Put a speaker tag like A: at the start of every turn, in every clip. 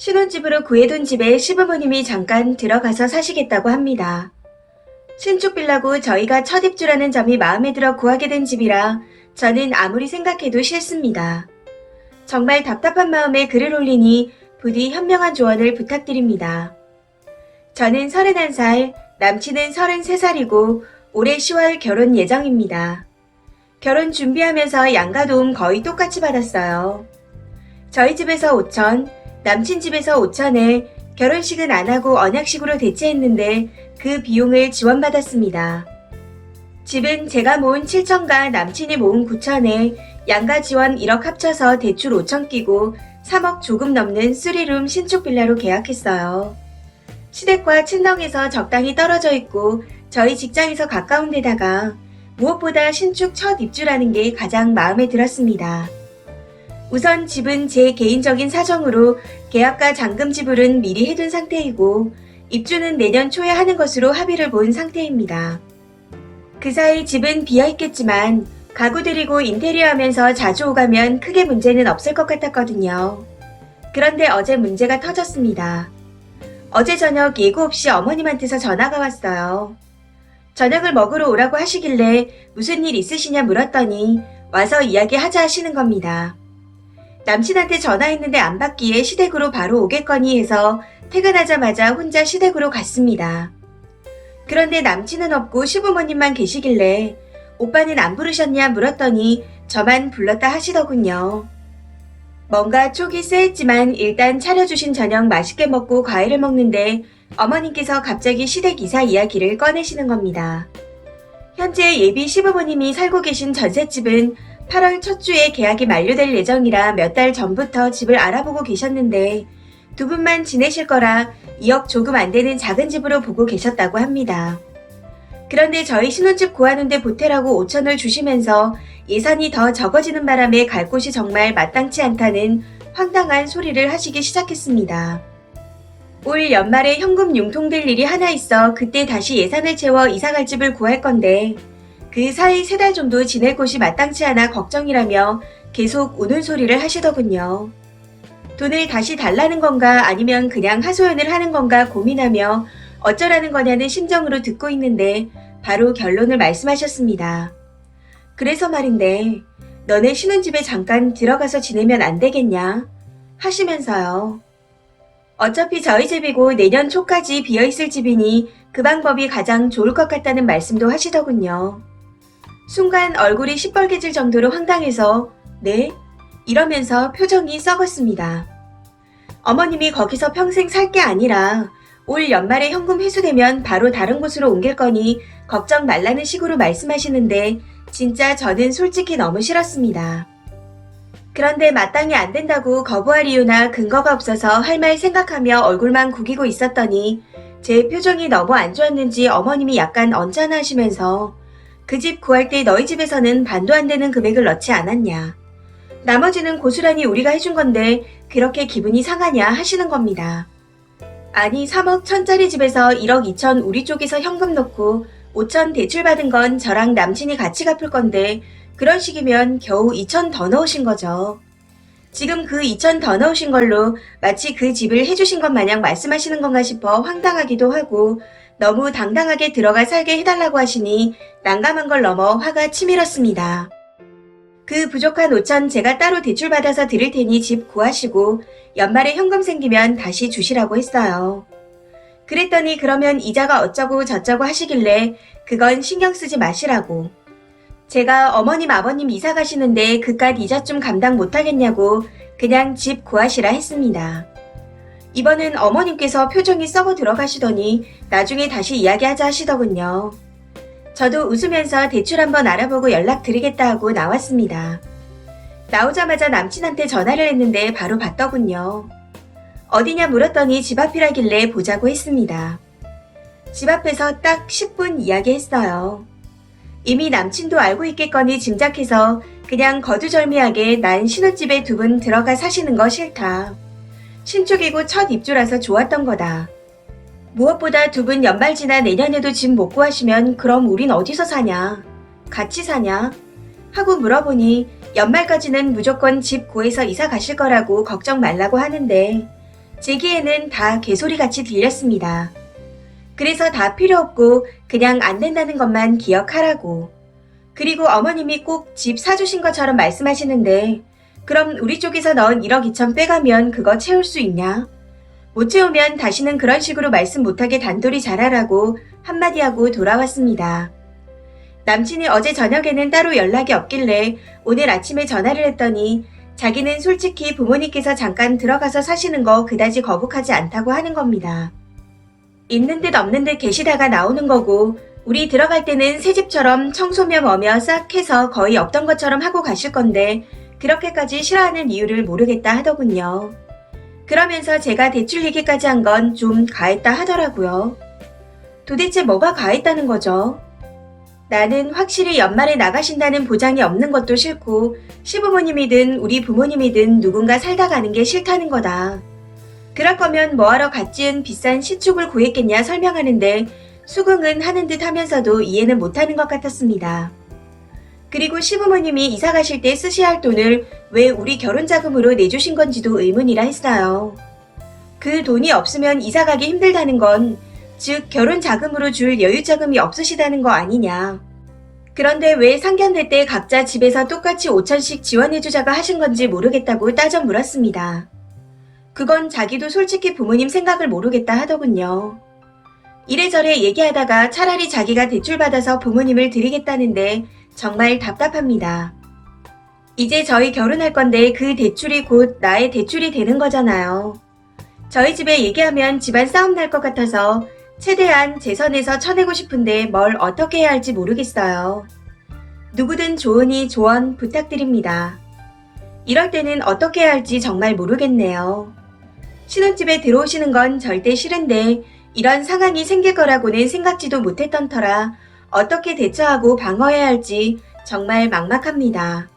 A: 신혼집으로 구해둔 집에 시부모님이 잠깐 들어가서 사시겠다고 합니다. 신축 빌라고 저희가 첫 입주라는 점이 마음에 들어 구하게 된 집이라 저는 아무리 생각해도 싫습니다. 정말 답답한 마음에 글을 올리니 부디 현명한 조언을 부탁드립니다. 저는 31살, 남친은 33살이고 올해 10월 결혼 예정입니다. 결혼 준비하면서 양가 도움 거의 똑같이 받았어요. 저희 집에서 5천, 남친 집에서 5천에 결혼식은 안 하고 언약식으로 대체했는데 그 비용을 지원받았습니다. 집은 제가 모은 7천과 남친이 모은 9천에 양가 지원 1억 합쳐서 대출 5천 끼고 3억 조금 넘는 3룸 신축 빌라로 계약했어요. 시댁과 친정에서 적당히 떨어져 있고 저희 직장에서 가까운 데다가 무엇보다 신축 첫 입주라는 게 가장 마음에 들었습니다. 우선 집은 제 개인적인 사정으로 계약과 잔금 지불은 미리 해둔 상태이고 입주는 내년 초에 하는 것으로 합의를 본 상태입니다. 그 사이 집은 비어있겠지만 가구 들이고 인테리어 하면서 자주 오가면 크게 문제는 없을 것 같았거든요. 그런데 어제 문제가 터졌습니다. 어제 저녁 예고 없이 어머님한테서 전화가 왔어요. 저녁을 먹으러 오라고 하시길래 무슨 일 있으시냐 물었더니 와서 이야기하자 하시는 겁니다. 남친한테 전화했는데 안 받기에 시댁으로 바로 오겠거니 해서 퇴근하자마자 혼자 시댁으로 갔습니다. 그런데 남친은 없고 시부모님만 계시길래 오빠는 안 부르셨냐 물었더니 저만 불렀다 하시더군요. 뭔가 촉이 쎄했지만 일단 차려주신 저녁 맛있게 먹고 과일을 먹는데 어머님께서 갑자기 시댁 이사 이야기를 꺼내시는 겁니다. 현재 예비 시부모님이 살고 계신 전셋집은 8월 첫 주에 계약이 만료될 예정이라 몇 달 전부터 집을 알아보고 계셨는데 두 분만 지내실 거라 2억 조금 안 되는 작은 집으로 보고 계셨다고 합니다. 그런데 저희 신혼집 구하는데 보태라고 5천을 주시면서 예산이 더 적어지는 바람에 갈 곳이 정말 마땅치 않다는 황당한 소리를 하시기 시작했습니다. 올 연말에 현금 융통될 일이 하나 있어 그때 다시 예산을 채워 이사갈 집을 구할 건데 그 사이 3달 정도 지낼 곳이 마땅치 않아 걱정이라며 계속 우는 소리를 하시더군요. 돈을 다시 달라는 건가 아니면 그냥 하소연을 하는 건가 고민하며 어쩌라는 거냐는 심정으로 듣고 있는데 바로 결론을 말씀하셨습니다. 그래서 말인데 너네 신혼집에 잠깐 들어가서 지내면 안 되겠냐? 하시면서요. 어차피 저희 집이고 내년 초까지 비어있을 집이니 그 방법이 가장 좋을 것 같다는 말씀도 하시더군요. 순간 얼굴이 시뻘개질 정도로 황당해서 네? 이러면서 표정이 썩었습니다. 어머님이 거기서 평생 살 게 아니라 올 연말에 현금 회수되면 바로 다른 곳으로 옮길 거니 걱정 말라는 식으로 말씀하시는데 진짜 저는 솔직히 너무 싫었습니다. 그런데 마땅히 안 된다고 거부할 이유나 근거가 없어서 할 말 생각하며 얼굴만 구기고 있었더니 제 표정이 너무 안 좋았는지 어머님이 약간 언짢아 하시면서 그 집 구할 때 너희 집에서는 반도 안 되는 금액을 넣지 않았냐. 나머지는 고스란히 우리가 해준 건데 그렇게 기분이 상하냐 하시는 겁니다. 아니 3억 1천짜리 집에서 1억 2천 우리 쪽에서 현금 넣고 5천 대출받은 건 저랑 남친이 같이 갚을 건데 그런 식이면 겨우 2천 더 넣으신 거죠. 지금 그 2천 더 넣으신 걸로 마치 그 집을 해주신 것 마냥 말씀하시는 건가 싶어 황당하기도 하고 너무 당당하게 들어가 살게 해달라고 하시니 난감한 걸 넘어 화가 치밀었습니다. 그 부족한 5천 제가 따로 대출받아서 드릴 테니 집 구하시고 연말에 현금 생기면 다시 주시라고 했어요. 그랬더니 그러면 이자가 어쩌고 저쩌고 하시길래 그건 신경 쓰지 마시라고. 제가 어머님 아버님 이사 가시는데 그깟 이자 좀 감당 못하겠냐고 그냥 집 구하시라 했습니다. 이번엔 어머님께서 표정이 썩어 들어가시더니 나중에 다시 이야기하자 하시더군요. 저도 웃으면서 대출 한번 알아보고 연락드리겠다 하고 나왔습니다. 나오자마자 남친한테 전화를 했는데 바로 받더군요. 어디냐 물었더니 집 앞이라길래 보자고 했습니다. 집 앞에서 딱 10분 이야기했어요. 이미 남친도 알고 있겠거니 짐작해서 그냥 거두절미하게 난 신혼집에 두 분 들어가 사시는 거 싫다. 신축이고 첫 입주라서 좋았던 거다. 무엇보다 두 분 연말 지나 내년에도 집 못 구하시면 그럼 우린 어디서 사냐? 같이 사냐? 하고 물어보니 연말까지는 무조건 집 구해서 이사 가실 거라고 걱정 말라고 하는데 제 귀에는 다 개소리같이 들렸습니다. 그래서 다 필요 없고 그냥 안 된다는 것만 기억하라고. 그리고 어머님이 꼭 집 사주신 것처럼 말씀하시는데 그럼 우리 쪽에서 넣은 1억 2천 빼가면 그거 채울 수 있냐? 못 채우면 다시는 그런 식으로 말씀 못하게 단돌이 잘하라고 한마디 하고 돌아왔습니다. 남친이 어제 저녁에는 따로 연락이 없길래 오늘 아침에 전화를 했더니 자기는 솔직히 부모님께서 잠깐 들어가서 사시는 거 그다지 거북하지 않다고 하는 겁니다. 있는 듯 없는 듯 계시다가 나오는 거고 우리 들어갈 때는 새집처럼 청소며 뭐며 싹 해서 거의 없던 것처럼 하고 가실 건데 그렇게까지 싫어하는 이유를 모르겠다 하더군요. 그러면서 제가 대출 얘기까지 한 건 좀 가했다 하더라고요. 도대체 뭐가 가했다는 거죠? 나는 확실히 연말에 나가신다는 보장이 없는 것도 싫고 시부모님이든 우리 부모님이든 누군가 살다 가는 게 싫다는 거다. 그럴 거면 뭐하러 갓 지은 비싼 시축을 구했겠냐 설명하는데 수긍은 하는 듯 하면서도 이해는 못하는 것 같았습니다. 그리고 시부모님이 이사 가실 때 쓰셔야 할 돈을 왜 우리 결혼 자금으로 내주신 건지도 의문이라 했어요. 그 돈이 없으면 이사 가기 힘들다는 건 즉 결혼 자금으로 줄 여유 자금이 없으시다는 거 아니냐. 그런데 왜 상견례 때 각자 집에서 똑같이 5천씩 지원해주자가 하신 건지 모르겠다고 따져 물었습니다. 그건 자기도 솔직히 부모님 생각을 모르겠다 하더군요. 이래저래 얘기하다가 차라리 자기가 대출받아서 부모님을 드리겠다는데 정말 답답합니다. 이제 저희 결혼할 건데 그 대출이 곧 나의 대출이 되는 거잖아요. 저희 집에 얘기하면 집안 싸움 날 것 같아서 최대한 제 선에서 쳐내고 싶은데 뭘 어떻게 해야 할지 모르겠어요. 누구든 좋으니 조언 부탁드립니다. 이럴 때는 어떻게 해야 할지 정말 모르겠네요. 신혼집에 들어오시는 건 절대 싫은데 이런 상황이 생길 거라고는 생각지도 못했던 터라 어떻게 대처하고 방어해야 할지 정말 막막합니다.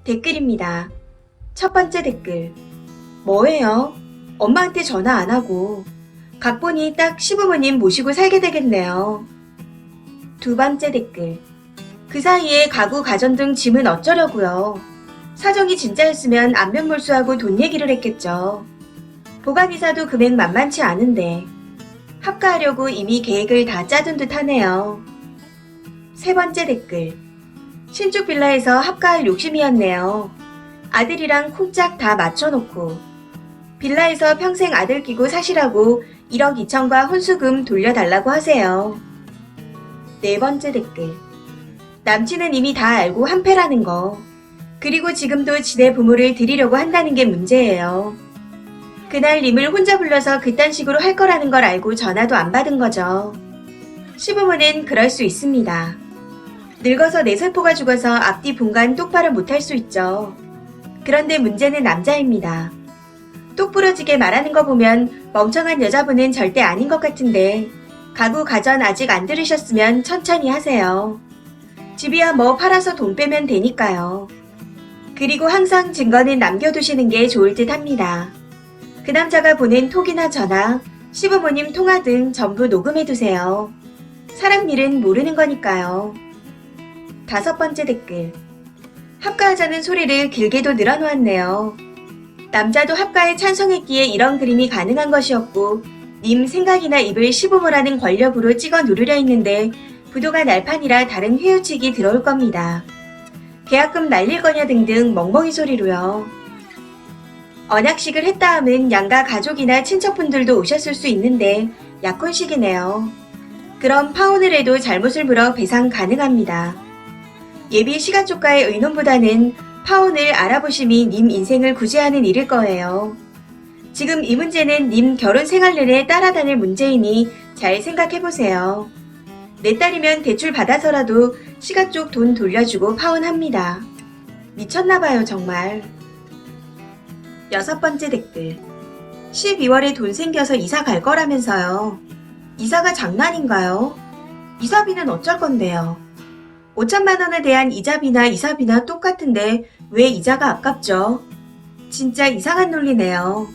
A: 댓글입니다. 첫 번째 댓글. 뭐예요? 엄마한테 전화 안 하고. 각본이 딱 시부모님 모시고 살게 되겠네요. 두 번째 댓글. 그 사이에 가구, 가전 등 짐은 어쩌려고요. 사정이 진짜였으면 안면몰수하고 돈 얘기를 했겠죠. 보관이사도 금액 만만치 않은데 합가하려고 이미 계획을 다 짜둔 듯 하네요. 세 번째 댓글. 신축 빌라에서 합가할 욕심이었네요. 아들이랑 콩짝 다 맞춰놓고 빌라에서 평생 아들 끼고 사시라고 1억 2천과 혼수금 돌려달라고 하세요. 네 번째 댓글. 남친은 이미 다 알고 한패라는 거. 그리고 지금도 지네 부모를 드리려고 한다는 게 문제예요. 그날 님을 혼자 불러서 그딴 식으로 할 거라는 걸 알고 전화도 안 받은 거죠. 시부모는 그럴 수 있습니다. 늙어서 뇌세포가 죽어서 앞뒤 분간 똑바로 못할 수 있죠. 그런데 문제는 남자입니다. 똑부러지게 말하는 거 보면 멍청한 여자분은 절대 아닌 것 같은데 가구 가전 아직 안 들으셨으면 천천히 하세요. 집이야 뭐 팔아서 돈 빼면 되니까요. 그리고 항상 증거는 남겨두시는 게 좋을 듯 합니다. 그 남자가 보낸 톡이나 전화, 시부모님 통화 등 전부 녹음해두세요. 사람 일은 모르는 거니까요. 다섯 번째 댓글. 합가하자는 소리를 길게도 늘어놓았네요. 남자도 합가에 찬성했기에 이런 그림이 가능한 것이었고 님 생각이나 입을 시부모라는 권력으로 찍어 누르려 했는데 부도가 날판이라 다른 회유책이 들어올 겁니다. 계약금 날릴 거냐 등등 멍멍이 소리로요. 언약식을 했다 함은 양가 가족이나 친척분들도 오셨을 수 있는데 약혼식이네요. 그럼 파혼을 해도 잘못을 물어 배상 가능합니다. 예비 시가족과의 의논보다는 파혼을 알아보심이 님 인생을 구제하는 일일 거예요. 지금 이 문제는 님 결혼 생활 내내 따라다닐 문제이니 잘 생각해보세요. 내 딸이면 대출 받아서라도 시가쪽 돈 돌려주고 파혼합니다. 미쳤나봐요 정말. 여섯 번째 댓글. 12월에 돈 생겨서 이사 갈 거라면서요. 이사가 장난인가요? 이사비는 어쩔 건데요. 5천만 원에 대한 이자비나 이사비나 똑같은데 왜 이자가 아깝죠? 진짜 이상한 논리네요.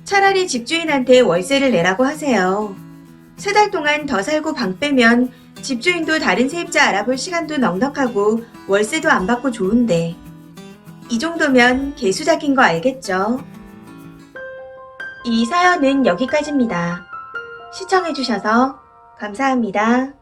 A: 차라리 집주인한테 월세를 내라고 하세요. 3달 동안 더 살고 방 빼면 집주인도 다른 세입자 알아볼 시간도 넉넉하고 월세도 안 받고 좋은데 이 정도면 개수작인 거 알겠죠? 이 사연은 여기까지입니다. 시청해주셔서 감사합니다.